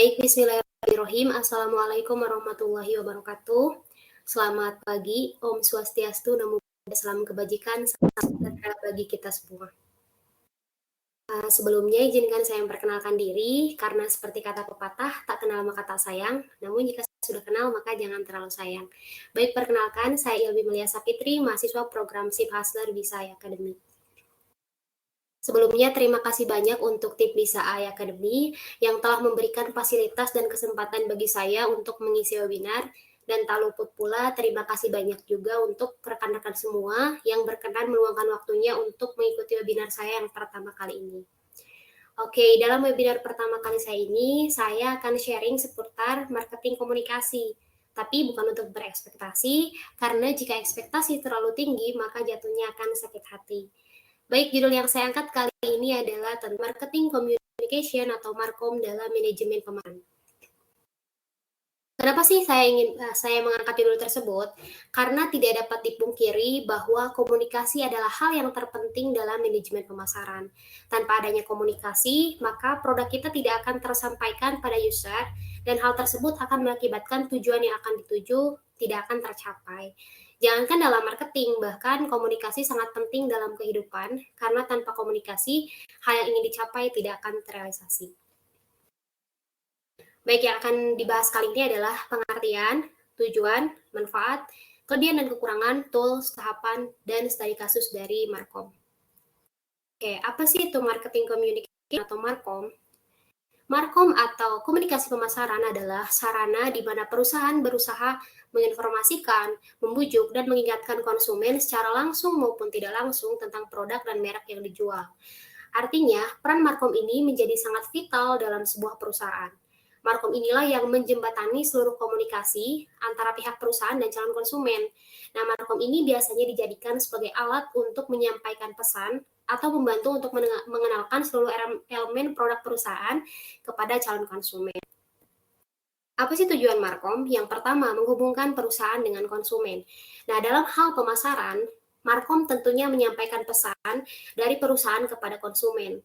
Baik, bismillahirrahmanirrahim. Assalamualaikum warahmatullahi wabarakatuh. Selamat pagi, Om Swastiastu, Namo Buddhaya, salam kebajikan, salam sejahtera bagi kita semua. Sebelumnya izinkan saya memperkenalkan diri, karena seperti kata pepatah, tak kenal maka tak sayang, namun jika sudah kenal maka jangan terlalu sayang. Baik, perkenalkan, saya Ilmi Melia Sapitri, mahasiswa program SIP Hustler Bisa Academy. Sebelumnya, terima kasih banyak untuk tim Bisa AI Academy yang telah memberikan fasilitas dan kesempatan bagi saya untuk mengisi webinar, dan tak luput pula terima kasih banyak juga untuk rekan-rekan semua yang berkenan meluangkan waktunya untuk mengikuti webinar saya yang pertama kali ini. Oke, dalam webinar pertama kali saya ini, saya akan sharing seputar marketing komunikasi. Tapi bukan untuk berekspektasi, karena jika ekspektasi terlalu tinggi, maka jatuhnya akan sakit hati. Baik, judul yang saya angkat kali ini adalah tentang marketing communication atau markom dalam manajemen pemasaran. Kenapa sih saya mengangkat judul tersebut? Karena tidak dapat dipungkiri bahwa komunikasi adalah hal yang terpenting dalam manajemen pemasaran. Tanpa adanya komunikasi, maka produk kita tidak akan tersampaikan pada user, dan hal tersebut akan mengakibatkan tujuan yang akan dituju tidak akan tercapai. Jangankan dalam marketing, bahkan komunikasi sangat penting dalam kehidupan, karena tanpa komunikasi, hal yang ingin dicapai tidak akan terrealisasi. Baik, yang akan dibahas kali ini adalah pengertian, tujuan, manfaat, kelebihan dan kekurangan, tools, tahapan, dan studi kasus dari Markom. Oke, apa sih itu marketing communication atau Markom? Markom atau komunikasi pemasaran adalah sarana di mana perusahaan berusaha menginformasikan, membujuk, dan mengingatkan konsumen secara langsung maupun tidak langsung tentang produk dan merek yang dijual. Artinya, peran Markom ini menjadi sangat vital dalam sebuah perusahaan. Markom inilah yang menjembatani seluruh komunikasi antara pihak perusahaan dan calon konsumen. Nah, Markom ini biasanya dijadikan sebagai alat untuk menyampaikan pesan atau membantu untuk mengenalkan seluruh elemen produk perusahaan kepada calon konsumen. Apa sih tujuan Markom? Yang pertama, menghubungkan perusahaan dengan konsumen. Nah, dalam hal pemasaran, Markom tentunya menyampaikan pesan dari perusahaan kepada konsumen.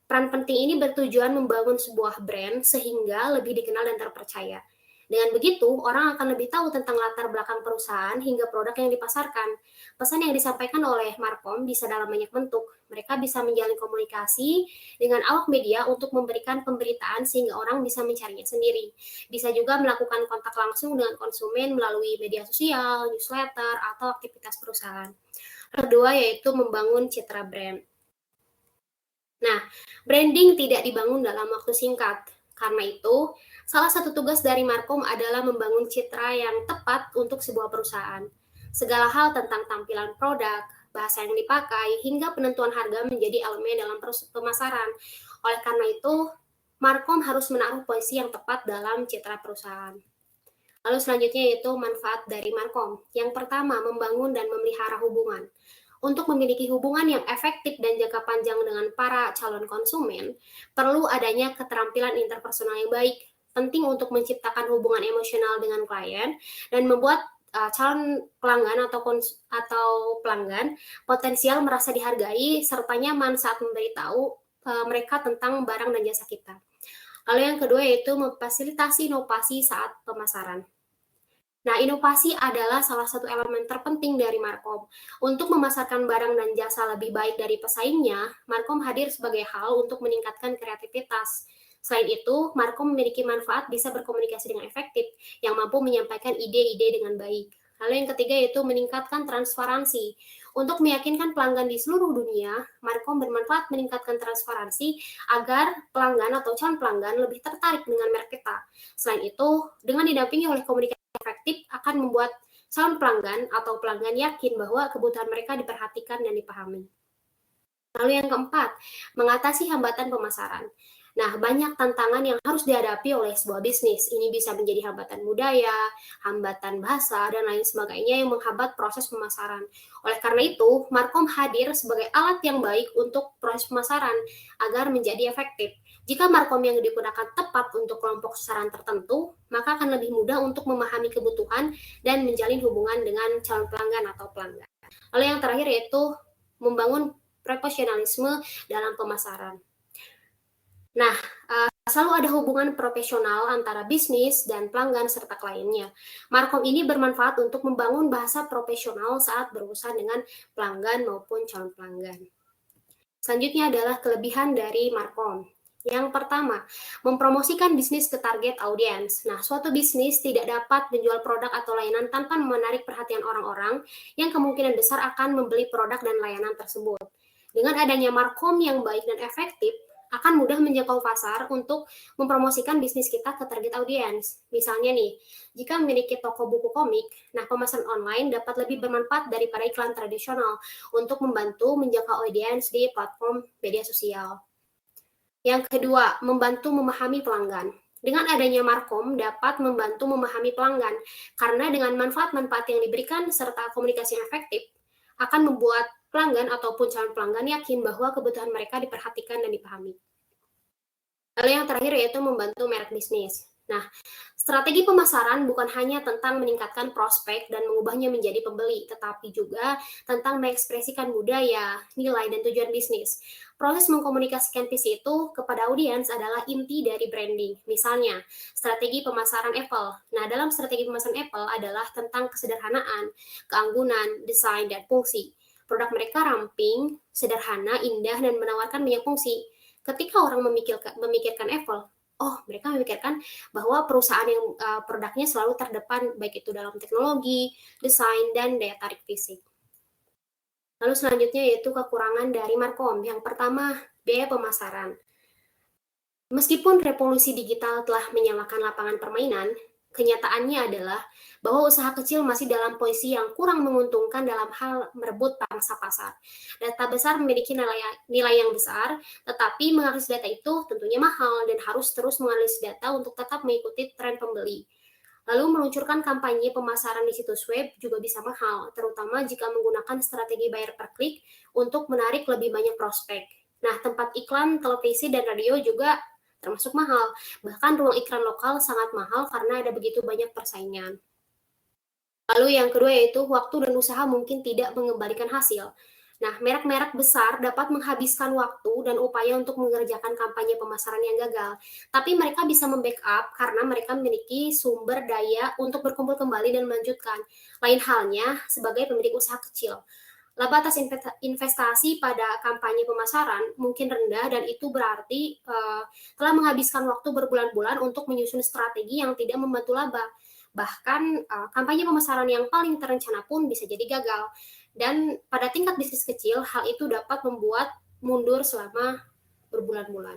Peran penting ini bertujuan membangun sebuah brand sehingga lebih dikenal dan terpercaya. Dengan begitu, orang akan lebih tahu tentang latar belakang perusahaan hingga produk yang dipasarkan. Pesan yang disampaikan oleh Markom bisa dalam banyak bentuk. Mereka bisa menjalin komunikasi dengan awak media untuk memberikan pemberitaan sehingga orang bisa mencarinya sendiri. Bisa juga melakukan kontak langsung dengan konsumen melalui media sosial, newsletter, atau aktivitas perusahaan. Kedua yaitu membangun citra brand. Nah, branding tidak dibangun dalam waktu singkat. Karena itu, salah satu tugas dari Markom adalah membangun citra yang tepat untuk sebuah perusahaan. Segala hal tentang tampilan produk, bahasa yang dipakai, hingga penentuan harga menjadi elemen dalam pemasaran. Oleh karena itu, Markom harus menaruh posisi yang tepat dalam citra perusahaan. Lalu selanjutnya yaitu manfaat dari Markom. Yang pertama, membangun dan memelihara hubungan. Untuk memiliki hubungan yang efektif dan jangka panjang dengan para calon konsumen, perlu adanya keterampilan interpersonal yang baik. Penting untuk menciptakan hubungan emosional dengan klien dan membuat calon pelanggan atau pelanggan potensial merasa dihargai serta nyaman saat memberitahu mereka tentang barang dan jasa kita. Lalu yang kedua yaitu memfasilitasi inovasi saat pemasaran. Nah, inovasi adalah salah satu elemen terpenting dari Markom. Untuk memasarkan barang dan jasa lebih baik dari pesaingnya, Markom hadir sebagai hal untuk meningkatkan kreativitas. Selain itu, Markom memiliki manfaat bisa berkomunikasi dengan efektif, yang mampu menyampaikan ide-ide dengan baik. Lalu yang ketiga yaitu meningkatkan transparansi. Untuk meyakinkan pelanggan di seluruh dunia, Markom bermanfaat meningkatkan transparansi agar pelanggan atau calon pelanggan lebih tertarik dengan merek kita. Selain itu, dengan didampingi oleh komunikasi efektif akan membuat calon pelanggan atau pelanggan yakin bahwa kebutuhan mereka diperhatikan dan dipahami. Lalu yang keempat, mengatasi hambatan pemasaran. Nah, banyak tantangan yang harus dihadapi oleh sebuah bisnis. Ini bisa menjadi hambatan budaya, hambatan bahasa, dan lain sebagainya yang menghambat proses pemasaran. Oleh karena itu, Markom hadir sebagai alat yang baik untuk proses pemasaran agar menjadi efektif. Jika Markom yang digunakan tepat untuk kelompok sasaran tertentu, maka akan lebih mudah untuk memahami kebutuhan dan menjalin hubungan dengan calon pelanggan atau pelanggan. Lalu yang terakhir yaitu membangun profesionalisme dalam pemasaran. Nah, selalu ada hubungan profesional antara bisnis dan pelanggan serta kliennya. Markom ini bermanfaat untuk membangun bahasa profesional saat berurusan dengan pelanggan maupun calon pelanggan. Selanjutnya adalah kelebihan dari Markom. Yang pertama, mempromosikan bisnis ke target audiens. Nah, suatu bisnis tidak dapat menjual produk atau layanan tanpa menarik perhatian orang-orang yang kemungkinan besar akan membeli produk dan layanan tersebut. Dengan adanya Markom yang baik dan efektif, akan mudah menjangkau pasar untuk mempromosikan bisnis kita ke target audiens. Misalnya nih, jika memiliki toko buku komik, nah pemasaran online dapat lebih bermanfaat daripada iklan tradisional untuk membantu menjangkau audiens di platform media sosial. Yang kedua, membantu memahami pelanggan. Dengan adanya Markom dapat membantu memahami pelanggan, karena dengan manfaat-manfaat yang diberikan serta komunikasi yang efektif, akan membuat pelanggan ataupun calon pelanggan yakin bahwa kebutuhan mereka diperhatikan dan dipahami. Lalu yang terakhir yaitu membantu merek bisnis. Nah, strategi pemasaran bukan hanya tentang meningkatkan prospek dan mengubahnya menjadi pembeli, tetapi juga tentang mengekspresikan budaya, nilai, dan tujuan bisnis. Proses mengkomunikasikan visi itu kepada audiens adalah inti dari branding. Misalnya, strategi pemasaran Apple. Nah, dalam strategi pemasaran Apple adalah tentang kesederhanaan, keanggunan, desain, dan fungsi. Produk mereka ramping, sederhana, indah, dan menawarkan banyak fungsi. Ketika orang memikirkan Apple, oh mereka memikirkan bahwa perusahaan yang produknya selalu terdepan baik itu dalam teknologi, desain, dan daya tarik fisik. Lalu selanjutnya yaitu kekurangan dari Markom. Yang pertama, biaya pemasaran. Meskipun revolusi digital telah menyalakan lapangan permainan, kenyataannya adalah bahwa usaha kecil masih dalam posisi yang kurang menguntungkan dalam hal merebut pangsa pasar. Data besar memiliki nilai yang besar, tetapi mengakses data itu tentunya mahal dan harus terus menganalisis data untuk tetap mengikuti tren pembeli. Lalu meluncurkan kampanye pemasaran di situs web juga bisa mahal, terutama jika menggunakan strategi bayar per klik untuk menarik lebih banyak prospek. Nah, tempat iklan, televisi, dan radio juga termasuk mahal. Bahkan ruang iklan lokal sangat mahal karena ada begitu banyak persaingan. Lalu yang kedua yaitu waktu dan usaha mungkin tidak mengembalikan hasil. Nah, merek-merek besar dapat menghabiskan waktu dan upaya untuk mengerjakan kampanye pemasaran yang gagal. Tapi mereka bisa membackup karena mereka memiliki sumber daya untuk berkumpul kembali dan melanjutkan. Lain halnya sebagai pemilik usaha kecil. Laba atas investasi pada kampanye pemasaran mungkin rendah dan itu berarti telah menghabiskan waktu berbulan-bulan untuk menyusun strategi yang tidak membantu laba. Bahkan kampanye pemasaran yang paling terencana pun bisa jadi gagal. Dan pada tingkat bisnis kecil, hal itu dapat membuat mundur selama berbulan-bulan.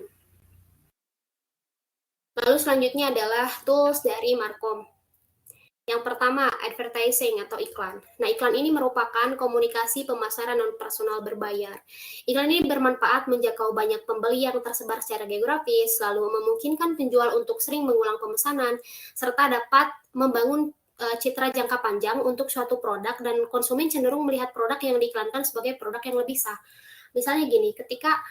Lalu selanjutnya adalah tools dari Markom. Yang pertama, advertising atau iklan. Nah, iklan ini merupakan komunikasi pemasaran non-personal berbayar. Iklan ini bermanfaat menjangkau banyak pembeli yang tersebar secara geografis, lalu memungkinkan penjual untuk sering mengulang pemesanan, serta dapat membangun citra jangka panjang untuk suatu produk dan konsumen cenderung melihat produk yang diiklankan sebagai produk yang lebih sah. Misalnya gini, ketika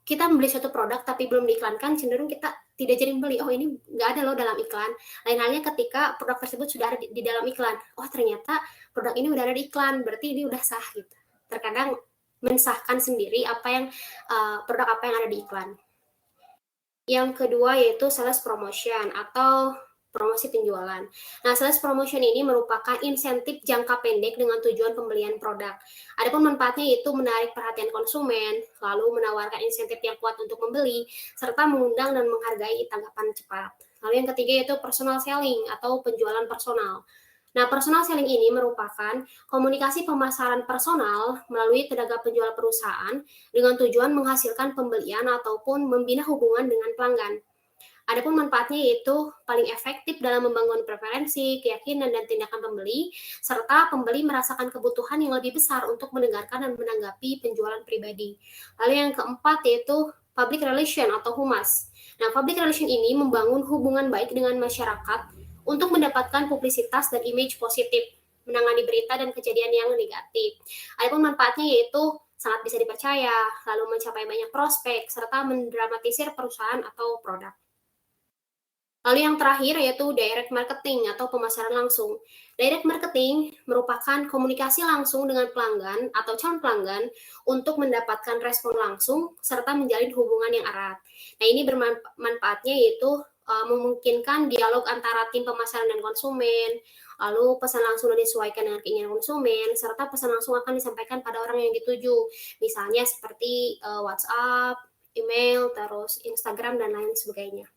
kita membeli suatu produk tapi belum diiklankan, cenderung kita tidak jadi membeli. Oh ini nggak ada loh dalam iklan. Lain halnya ketika produk tersebut sudah ada di dalam iklan. Oh ternyata produk ini udah ada di iklan, berarti ini udah sah gitu. Terkadang mensahkan sendiri apa yang produk apa yang ada di iklan. Yang kedua yaitu sales promotion atau promosi penjualan. Nah, sales promotion ini merupakan insentif jangka pendek dengan tujuan pembelian produk. Adapun manfaatnya yaitu menarik perhatian konsumen, lalu menawarkan insentif yang kuat untuk membeli, serta mengundang dan menghargai tanggapan cepat. Lalu yang ketiga yaitu personal selling atau penjualan personal. Nah, personal selling ini merupakan komunikasi pemasaran personal melalui tenaga penjual perusahaan dengan tujuan menghasilkan pembelian ataupun membina hubungan dengan pelanggan. Adapun manfaatnya yaitu paling efektif dalam membangun preferensi, keyakinan, dan tindakan pembeli, serta pembeli merasakan kebutuhan yang lebih besar untuk mendengarkan dan menanggapi penjualan pribadi. Lalu yang keempat yaitu public relation atau humas. Nah, public relation ini membangun hubungan baik dengan masyarakat untuk mendapatkan publisitas dan image positif, menangani berita dan kejadian yang negatif. Adapun manfaatnya yaitu sangat bisa dipercaya, lalu mencapai banyak prospek, serta mendramatisir perusahaan atau produk. Lalu yang terakhir yaitu direct marketing atau pemasaran langsung. Direct marketing merupakan komunikasi langsung dengan pelanggan atau calon pelanggan untuk mendapatkan respon langsung serta menjalin hubungan yang erat. Nah, ini bermanfaatnya yaitu memungkinkan dialog antara tim pemasaran dan konsumen, lalu pesan langsung disesuaikan dengan keinginan konsumen, serta pesan langsung akan disampaikan pada orang yang dituju. Misalnya seperti WhatsApp, email, terus Instagram, dan lain sebagainya.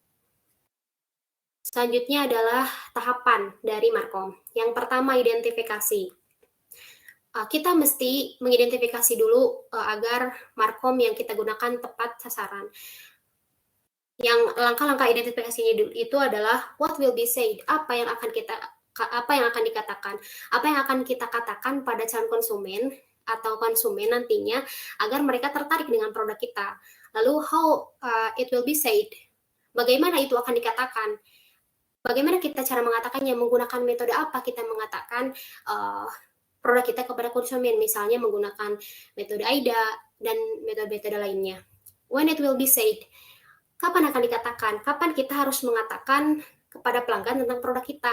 Selanjutnya adalah tahapan dari Markom. Yang pertama, identifikasi. Kita mesti mengidentifikasi dulu agar Markom yang kita gunakan tepat sasaran. Yang langkah-langkah identifikasinya itu adalah what will be said, apa yang akan dikatakan, apa yang akan kita katakan pada calon konsumen atau konsumen nantinya agar mereka tertarik dengan produk kita. Lalu how it will be said, bagaimana itu akan dikatakan. Bagaimana kita cara mengatakannya, menggunakan metode apa kita mengatakan produk kita kepada konsumen, misalnya menggunakan metode AIDA dan metode-metode lainnya. When it will be said, kapan akan dikatakan, kapan kita harus mengatakan kepada pelanggan tentang produk kita,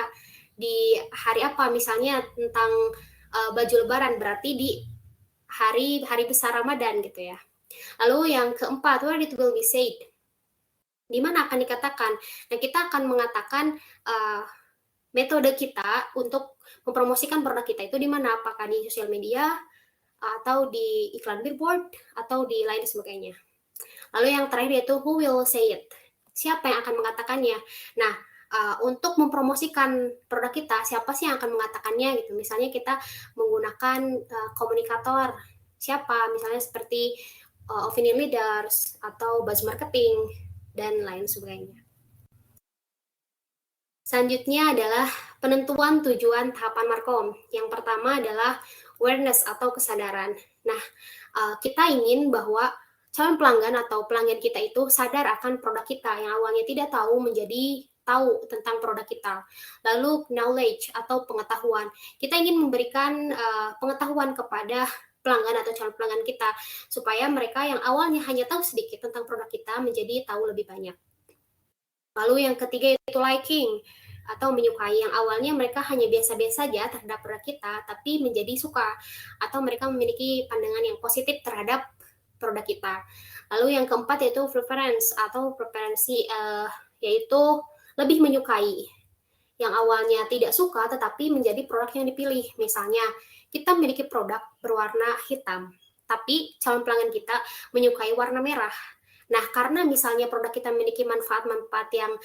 di hari apa, misalnya tentang baju lebaran, berarti di hari besar Ramadan gitu ya. Lalu yang keempat, where it will be said, di mana akan dikatakan. Nah, kita akan mengatakan metode kita untuk mempromosikan produk kita itu di mana, apakah di sosial media, atau di iklan billboard, atau di lain sebagainya. Lalu yang terakhir yaitu who will say it, siapa yang akan mengatakannya. Nah, untuk mempromosikan produk kita, siapa sih yang akan mengatakannya gitu. Misalnya kita menggunakan komunikator, siapa, misalnya seperti opinion leaders, atau buzz marketing, dan lain sebagainya. Selanjutnya adalah penentuan tujuan tahapan Markom. Yang pertama adalah awareness atau kesadaran. Nah, kita ingin bahwa calon pelanggan atau pelanggan kita itu sadar akan produk kita yang awalnya tidak tahu menjadi tahu tentang produk kita. Lalu knowledge atau pengetahuan. Kita ingin memberikan pengetahuan kepada pelanggan atau calon pelanggan kita supaya mereka yang awalnya hanya tahu sedikit tentang produk kita menjadi tahu lebih banyak. Lalu yang ketiga itu liking atau menyukai, yang awalnya mereka hanya biasa-biasa saja terhadap produk kita, tapi menjadi suka atau mereka memiliki pandangan yang positif terhadap produk kita. Lalu yang keempat yaitu preference atau preferensi, yaitu lebih menyukai, yang awalnya tidak suka tetapi menjadi produk yang dipilih. Misalnya kita memiliki produk berwarna hitam, tapi calon pelanggan kita menyukai warna merah. Nah, karena misalnya produk kita memiliki manfaat-manfaat yang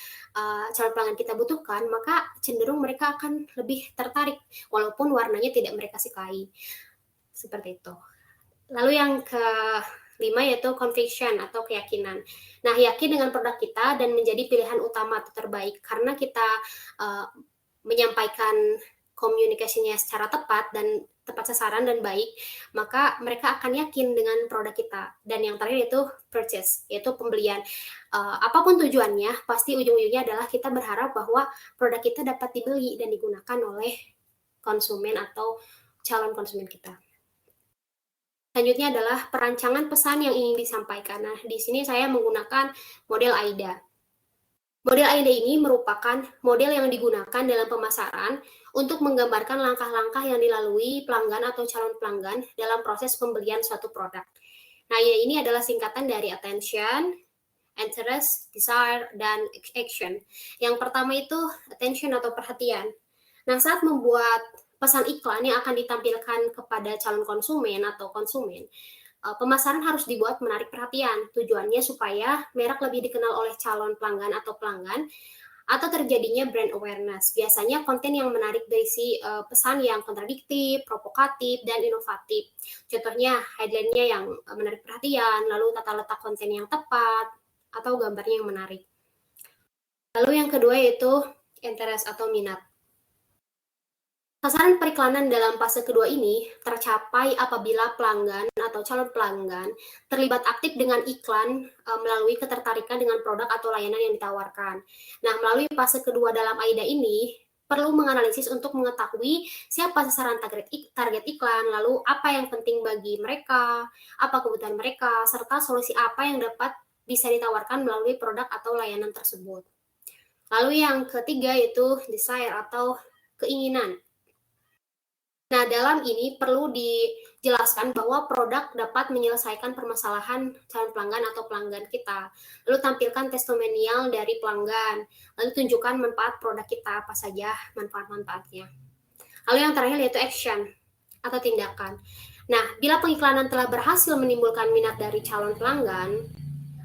calon pelanggan kita butuhkan, maka cenderung mereka akan lebih tertarik, walaupun warnanya tidak mereka sukai. Seperti itu. Lalu yang kelima yaitu conviction atau keyakinan. Nah, yakin dengan produk kita dan menjadi pilihan utama atau terbaik, karena kita menyampaikan komunikasinya secara tepat dan tepat sasaran dan baik, maka mereka akan yakin dengan produk kita. Dan yang terakhir itu purchase, yaitu pembelian. Apapun tujuannya, pasti ujung-ujungnya adalah kita berharap bahwa produk kita dapat dibeli dan digunakan oleh konsumen atau calon konsumen kita. Selanjutnya adalah perancangan pesan yang ingin disampaikan. Nah, di sini saya menggunakan model AIDA. Model AIDA ini merupakan model yang digunakan dalam pemasaran untuk menggambarkan langkah-langkah yang dilalui pelanggan atau calon pelanggan dalam proses pembelian suatu produk. Nah, ini adalah singkatan dari attention, interest, desire, dan action. Yang pertama itu attention atau perhatian. Nah, saat membuat pesan iklan yang akan ditampilkan kepada calon konsumen atau konsumen, pemasaran harus dibuat menarik perhatian. Tujuannya supaya merek lebih dikenal oleh calon pelanggan atau pelanggan, atau terjadinya brand awareness. Biasanya konten yang menarik berisi pesan yang kontradiktif, provokatif, dan inovatif. Contohnya headline-nya yang menarik perhatian, lalu tata letak konten yang tepat, atau gambarnya yang menarik. Lalu yang kedua yaitu interest atau minat. Sasaran periklanan dalam fase kedua ini tercapai apabila pelanggan atau calon pelanggan terlibat aktif dengan iklan melalui ketertarikan dengan produk atau layanan yang ditawarkan. Nah, melalui fase kedua dalam AIDA ini, perlu menganalisis untuk mengetahui siapa sasaran target iklan, lalu apa yang penting bagi mereka, apa kebutuhan mereka, serta solusi apa yang dapat bisa ditawarkan melalui produk atau layanan tersebut. Lalu yang ketiga yaitu desire atau keinginan. Nah, dalam ini perlu dijelaskan bahwa produk dapat menyelesaikan permasalahan calon pelanggan atau pelanggan kita. Lalu tampilkan testimonial dari pelanggan. Lalu tunjukkan manfaat produk kita, apa saja manfaat-manfaatnya. Lalu yang terakhir yaitu action atau tindakan. Nah, bila pengiklanan telah berhasil menimbulkan minat dari calon pelanggan,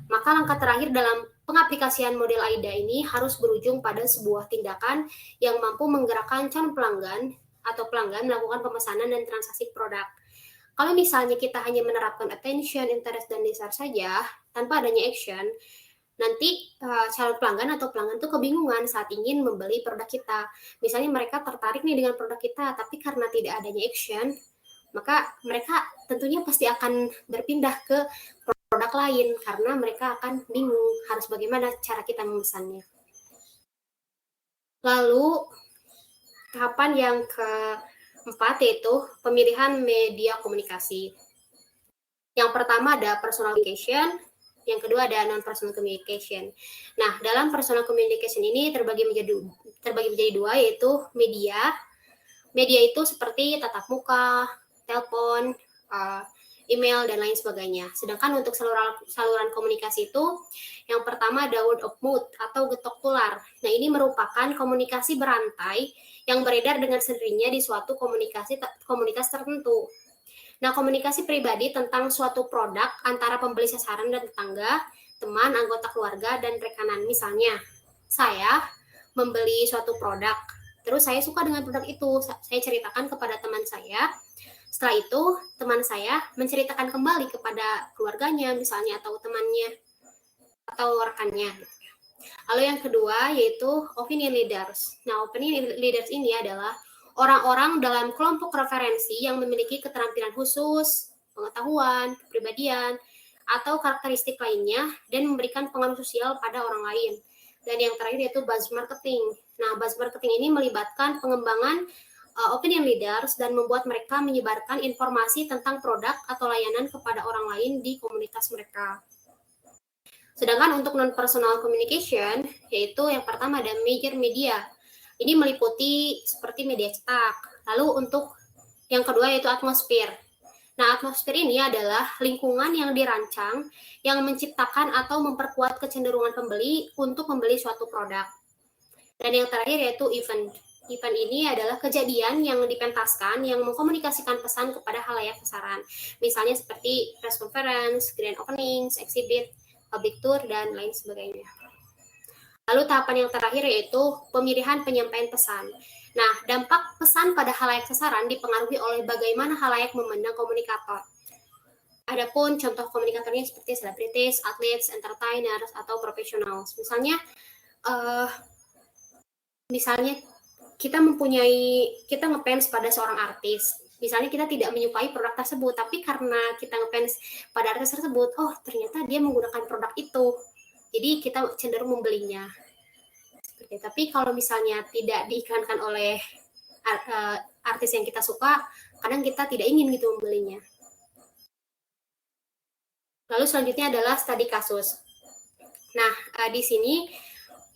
maka langkah terakhir dalam pengaplikasian model AIDA ini harus berujung pada sebuah tindakan yang mampu menggerakkan calon pelanggan atau pelanggan melakukan pemesanan dan transaksi produk. Kalau misalnya kita hanya menerapkan attention, interest, dan desire saja, tanpa adanya action, nanti calon pelanggan atau pelanggan tuh kebingungan saat ingin membeli produk kita. Misalnya mereka tertarik nih dengan produk kita, tapi karena tidak adanya action, maka mereka tentunya pasti akan berpindah ke produk lain karena mereka akan bingung harus bagaimana cara kita memesannya. Lalu tahapan yang keempat yaitu pemilihan media komunikasi. Yang pertama ada personal communication, yang kedua ada non-personal communication. Nah, dalam personal communication ini terbagi menjadi dua, yaitu media. Media itu seperti tatap muka, telepon, email, dan lain sebagainya. Sedangkan untuk saluran komunikasi itu, yang pertama ada word of mouth atau getok tular. Nah, ini merupakan komunikasi berantai yang beredar dengan sendirinya di suatu komunitas tertentu. Nah, komunikasi pribadi tentang suatu produk antara pembeli sasaran dan tetangga, teman, anggota keluarga, dan rekanan. Misalnya, saya membeli suatu produk, terus saya suka dengan produk itu, saya ceritakan kepada teman saya. Setelah itu, teman saya menceritakan kembali kepada keluarganya, misalnya, atau temannya, atau rekannya. Lalu yang kedua yaitu opinion leaders. Nah, opinion leaders ini adalah orang-orang dalam kelompok referensi yang memiliki keterampilan khusus, pengetahuan, kepribadian, atau karakteristik lainnya dan memberikan pengaruh sosial pada orang lain. Dan yang terakhir yaitu buzz marketing. Nah, buzz marketing ini melibatkan pengembangan opinion leaders dan membuat mereka menyebarkan informasi tentang produk atau layanan kepada orang lain di komunitas mereka. Sedangkan untuk non-personal communication, yaitu yang pertama ada major media. Ini meliputi seperti media cetak. Lalu untuk yang kedua yaitu atmosfer. Nah, atmosfer ini adalah lingkungan yang dirancang yang menciptakan atau memperkuat kecenderungan pembeli untuk membeli suatu produk. Dan yang terakhir yaitu event. Event ini adalah kejadian yang dipentaskan yang mengkomunikasikan pesan kepada halayak sasaran. Misalnya seperti press conference, grand openings, exhibit, public tour, dan lain sebagainya. Lalu tahapan yang terakhir yaitu pemilihan penyampaian pesan. Nah, dampak pesan pada halayak sasaran dipengaruhi oleh bagaimana halayak memandang komunikator. Adapun contoh komunikatornya seperti selebritis, atlet, entertainers, atau profesional. Misalnya kita ngefans pada seorang artis. Misalnya kita tidak menyukai produk tersebut, tapi karena kita ngefans pada artis tersebut, oh ternyata dia menggunakan produk itu, jadi kita cenderung membelinya. Tapi kalau misalnya tidak diiklankan oleh artis yang kita suka, kadang kita tidak ingin gitu membelinya. Lalu selanjutnya adalah studi kasus. Nah, di sini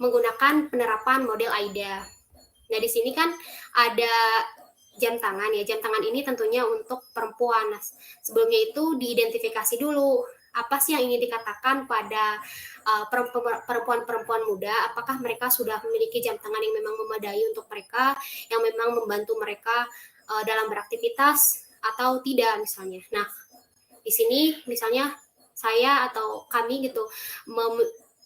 menggunakan penerapan model AIDA. Nah, di sini kan ada jam tangan ya. Jam tangan ini tentunya untuk perempuan. Nah, sebelumnya itu diidentifikasi dulu apa sih yang ingin dikatakan pada perempuan-perempuan muda. Apakah mereka sudah memiliki jam tangan yang memang memadai untuk mereka, yang memang membantu mereka dalam beraktivitas atau tidak misalnya. Nah, di sini misalnya saya atau kami gitu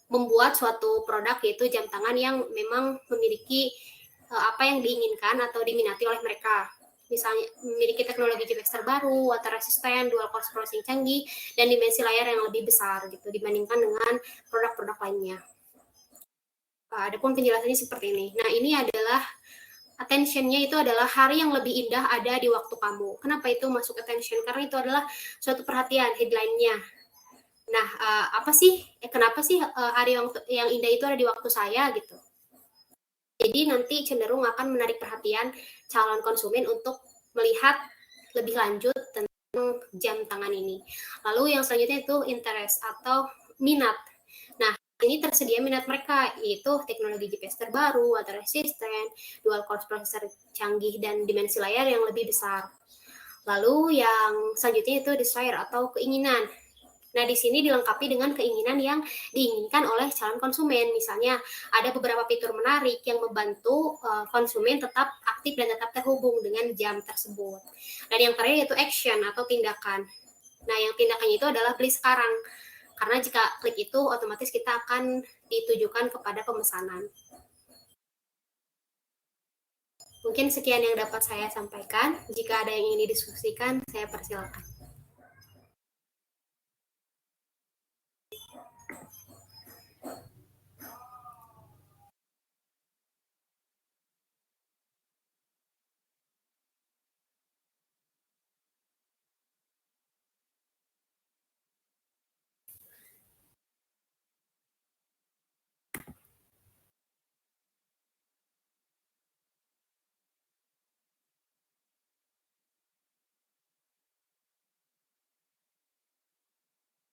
membuat suatu produk yaitu jam tangan yang memang memiliki apa yang diinginkan atau diminati oleh mereka. Misalnya memiliki teknologi GPX terbaru, water resistant, dual core processing canggih, dan dimensi layar yang lebih besar gitu dibandingkan dengan produk-produk lainnya. Adapun penjelasannya seperti ini. Nah, ini adalah attention-nya itu adalah hari yang lebih indah ada di waktu kamu. Kenapa itu masuk attention? Karena itu adalah suatu perhatian, headline-nya. Nah, kenapa sih hari yang indah itu ada di waktu saya gitu? Jadi nanti cenderung akan menarik perhatian calon konsumen untuk melihat lebih lanjut tentang jam tangan ini. Lalu yang selanjutnya itu interest atau minat. Nah, ini tersedia minat mereka, yaitu teknologi GPS terbaru, water resistant, dual core processor canggih, dan dimensi layar yang lebih besar. Lalu yang selanjutnya itu desire atau keinginan. Nah, di sini dilengkapi dengan keinginan yang diinginkan oleh calon konsumen. Misalnya, ada beberapa fitur menarik yang membantu konsumen tetap aktif dan tetap terhubung dengan jam tersebut. Dan yang terakhir yaitu action atau tindakan. Nah, yang tindakannya itu adalah beli sekarang. Karena jika klik itu, otomatis kita akan ditujukan kepada pemesanan. Mungkin sekian yang dapat saya sampaikan. Jika ada yang ingin didiskusikan, saya persilakan.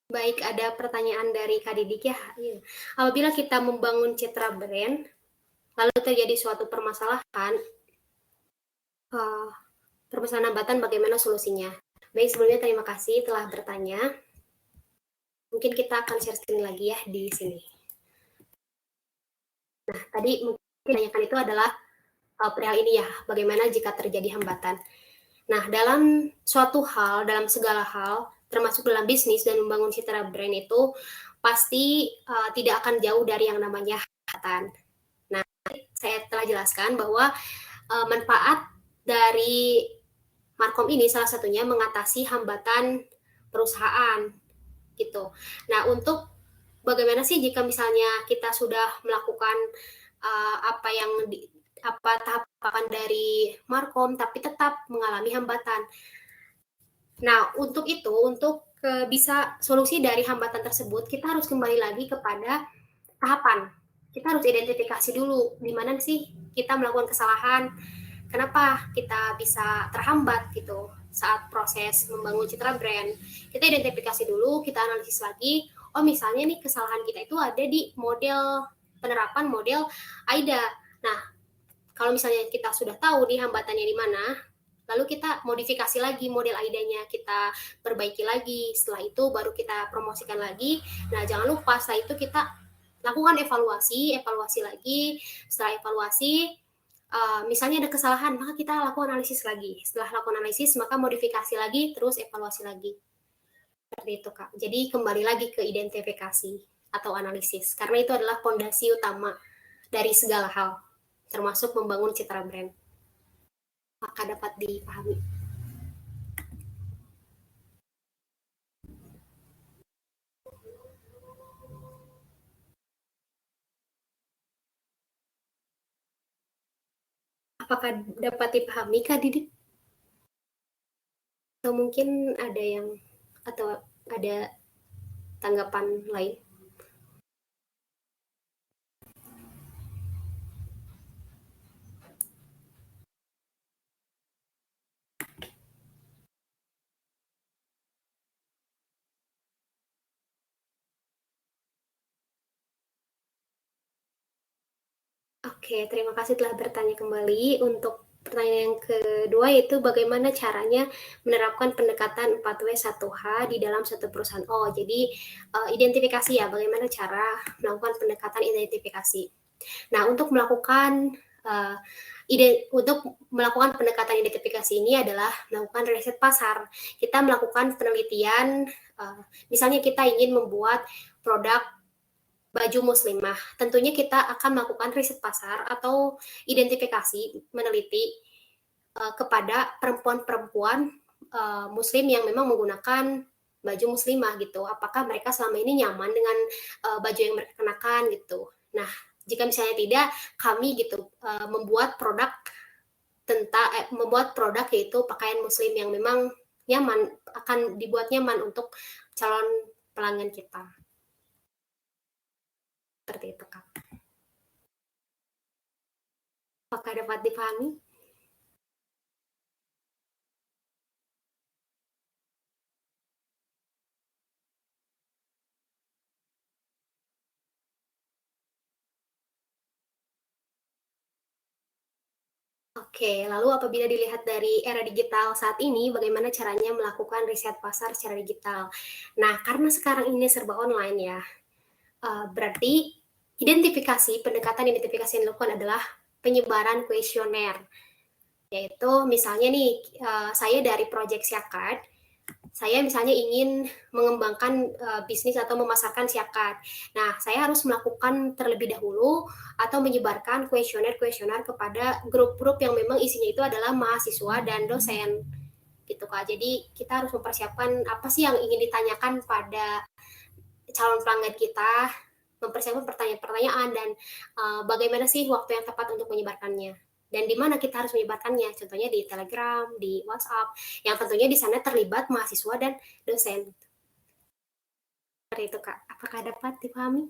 Baik, ada pertanyaan dari Kak Didik ya. Apabila kita membangun citra brand, lalu terjadi suatu permasalahan, permasalahan hambatan, bagaimana solusinya? Baik, sebelumnya terima kasih telah bertanya. Mungkin kita akan share screen lagi ya di sini. Nah, tadi mungkin ditanyakan itu adalah perihal ini ya, bagaimana jika terjadi hambatan. Nah, dalam suatu hal, dalam segala hal, termasuk dalam bisnis dan membangun citra brand itu, pasti tidak akan jauh dari yang namanya hambatan. Nah, saya telah jelaskan bahwa manfaat dari Markom ini salah satunya mengatasi hambatan perusahaan gitu. Nah, untuk bagaimana sih jika misalnya kita sudah melakukan apa yang tahapan dari Markom tapi tetap mengalami hambatan. Nah, untuk itu, untuk bisa solusi dari hambatan tersebut, kita harus kembali lagi kepada tahapan. Kita harus identifikasi dulu di mana sih kita melakukan kesalahan, kenapa kita bisa terhambat gitu saat proses membangun citra brand. Kita identifikasi dulu, kita analisis lagi, oh misalnya nih kesalahan kita itu ada di model penerapan model AIDA. Nah, kalau misalnya kita sudah tahu nih hambatannya di mana, lalu kita modifikasi lagi model AIDA-nya, kita perbaiki lagi. Setelah itu baru kita promosikan lagi. Nah, jangan lupa setelah itu kita lakukan evaluasi lagi. Setelah evaluasi, misalnya ada kesalahan, maka kita lakukan analisis lagi. Setelah lakukan analisis, maka modifikasi lagi, terus evaluasi lagi. Seperti itu, Kak. Jadi kembali lagi ke identifikasi atau analisis, karena itu adalah fondasi utama dari segala hal, termasuk membangun citra brand. Maka dapat dipahami. Apakah dapat dipahami, Kak Didik? Atau mungkin ada yang atau ada tanggapan lain? Oke, terima kasih telah bertanya kembali. Untuk pertanyaan yang kedua yaitu bagaimana caranya menerapkan pendekatan 4W1H di dalam satu perusahaan. Oh, jadi identifikasi ya, bagaimana cara melakukan pendekatan identifikasi. Nah, untuk melakukan pendekatan identifikasi ini adalah melakukan riset pasar. Kita melakukan penelitian, misalnya kita ingin membuat produk baju muslimah. Tentunya kita akan melakukan riset pasar atau identifikasi, meneliti kepada perempuan-perempuan muslim yang memang menggunakan baju muslimah gitu. Apakah mereka selama ini nyaman dengan baju yang mereka kenakan gitu. Nah, jika misalnya tidak, kami gitu membuat produk yaitu pakaian muslim yang memang nyaman, akan dibuat nyaman untuk calon pelanggan kita. Seperti itu, Kak. Apakah dapat dipahami? Oke, lalu apabila dilihat dari era digital saat ini, bagaimana caranya melakukan riset pasar secara digital? Nah, karena sekarang ini serba online ya, berarti pendekatan identifikasi yang dilakukan adalah penyebaran kuesioner. Yaitu misalnya nih, saya dari project Siakad, saya misalnya ingin mengembangkan bisnis atau memasarkan Siakad. Nah, saya harus melakukan terlebih dahulu atau menyebarkan kuesioner-kuesioner kepada grup-grup yang memang isinya itu adalah mahasiswa dan dosen gitu Kak. Jadi kita harus mempersiapkan apa sih yang ingin ditanyakan pada calon pelanggan kita, mempersiapkan pertanyaan-pertanyaan dan bagaimana sih waktu yang tepat untuk menyebarkannya. Dan di mana kita harus menyebarkannya, contohnya di Telegram, di WhatsApp, yang tentunya di sana terlibat mahasiswa dan dosen. Seperti itu Kak, apakah dapat dipahami?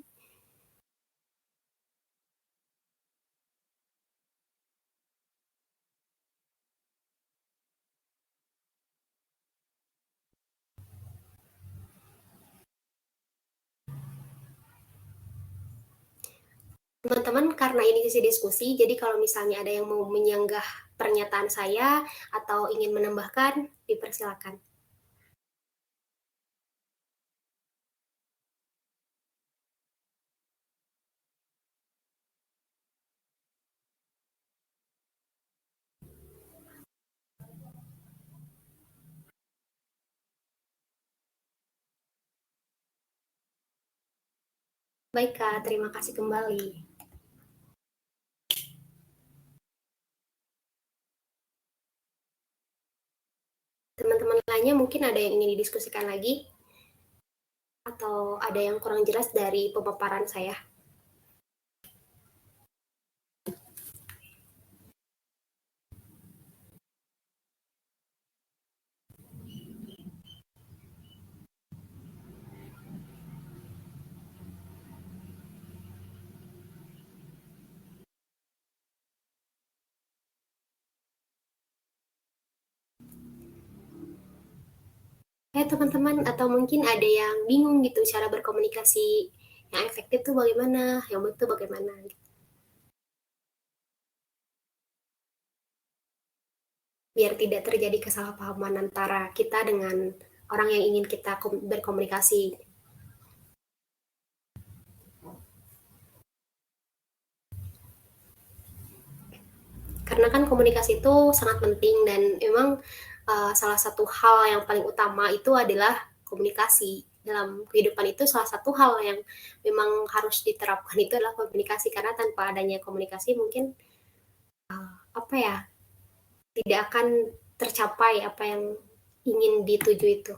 Teman-teman, karena ini sesi diskusi, jadi kalau misalnya ada yang mau menyanggah pernyataan saya atau ingin menambahkan, dipersilakan. Baik Kak, terima kasih kembali. Teman-teman lainnya mungkin ada yang ingin didiskusikan lagi? Atau ada yang kurang jelas dari pemaparan saya? Ya teman-teman, atau mungkin ada yang bingung gitu cara berkomunikasi yang efektif tuh bagaimana, yang betul bagaimana gitu. Biar tidak terjadi kesalahpahaman antara kita dengan orang yang ingin kita berkomunikasi. Karena kan komunikasi itu sangat penting dan memang salah satu hal yang paling utama itu adalah komunikasi. Dalam kehidupan itu salah satu hal yang memang harus diterapkan itu adalah komunikasi karena tanpa adanya komunikasi mungkin apa ya, tidak akan tercapai apa yang ingin dituju itu.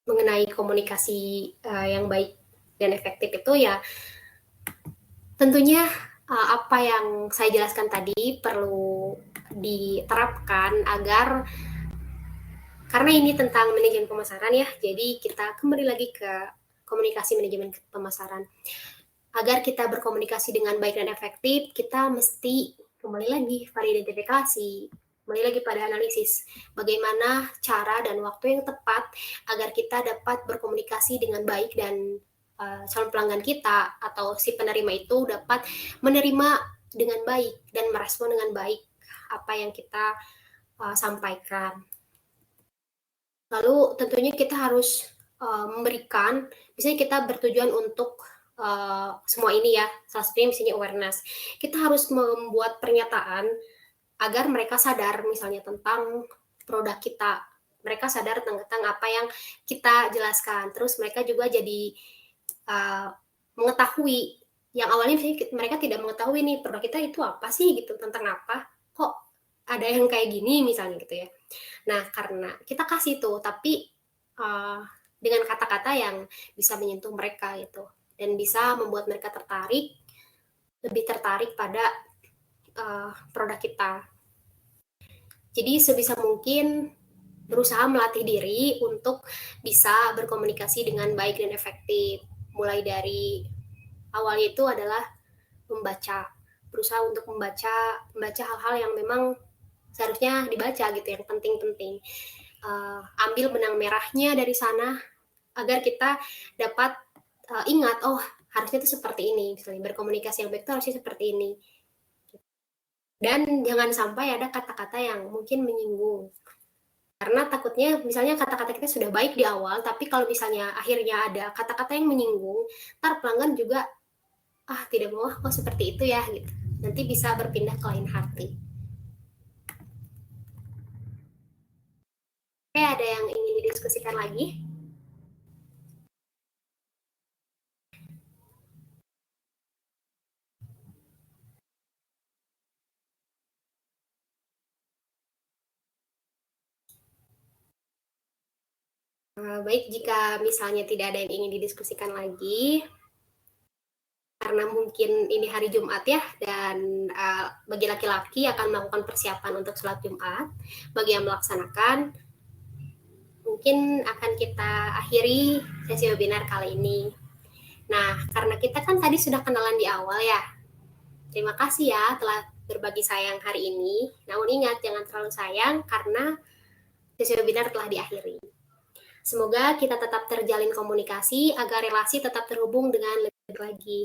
Mengenai komunikasi yang baik dan efektif itu ya tentunya apa yang saya jelaskan tadi perlu diterapkan agar karena ini tentang manajemen pemasaran ya, jadi kita kembali lagi ke komunikasi manajemen pemasaran. Agar kita berkomunikasi dengan baik dan efektif, kita mesti kembali lagi pada identifikasi, kembali lagi pada analisis bagaimana cara dan waktu yang tepat agar kita dapat berkomunikasi dengan baik dan calon pelanggan kita atau si penerima itu dapat menerima dengan baik dan merespon dengan baik apa yang kita sampaikan. Lalu tentunya kita harus memberikan, misalnya kita bertujuan untuk semua ini ya, salah satunya misalnya awareness. Kita harus membuat pernyataan agar mereka sadar misalnya tentang produk kita. Mereka sadar tentang apa yang kita jelaskan. Terus mereka juga jadi uh, mengetahui yang awalnya mereka tidak mengetahui nih produk kita itu apa sih gitu, tentang apa. Kok ada yang kayak gini misalnya gitu ya. Nah, karena kita kasih tuh, tapi dengan kata-kata yang bisa menyentuh mereka gitu dan bisa membuat mereka lebih tertarik pada produk kita. Jadi sebisa mungkin berusaha melatih diri untuk bisa berkomunikasi dengan baik dan efektif. Mulai dari awalnya itu adalah membaca, berusaha untuk membaca hal-hal yang memang seharusnya dibaca gitu, yang penting-penting. ambil benang merahnya dari sana agar kita dapat ingat, oh harusnya itu seperti ini, misalnya berkomunikasi yang baik itu harusnya seperti ini. Dan jangan sampai ada kata-kata yang mungkin menyinggung. Karena takutnya misalnya kata-kata kita sudah baik di awal, tapi kalau misalnya akhirnya ada kata-kata yang menyinggung, ntar pelanggan juga, ah tidak mau, kok seperti itu ya, gitu. Nanti bisa berpindah ke lain hati. Oke, ada yang ingin didiskusikan lagi? Baik, jika misalnya tidak ada yang ingin didiskusikan lagi, karena mungkin ini hari Jumat ya, dan bagi laki-laki akan melakukan persiapan untuk sholat Jumat, bagi yang melaksanakan, mungkin akan kita akhiri sesi webinar kali ini. Nah, karena kita kan tadi sudah kenalan di awal ya, terima kasih ya telah berbagi sayang hari ini. Namun ingat, jangan terlalu sayang karena sesi webinar telah diakhiri. Semoga kita tetap terjalin komunikasi agar relasi tetap terhubung dengan lebih lagi.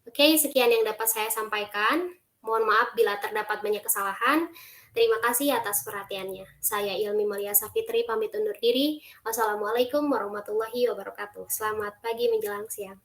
Oke, sekian yang dapat saya sampaikan. Mohon maaf bila terdapat banyak kesalahan. Terima kasih atas perhatiannya. Saya Ilmi Malia Safitri pamit undur diri. Wassalamualaikum warahmatullahi wabarakatuh. Selamat pagi menjelang siang.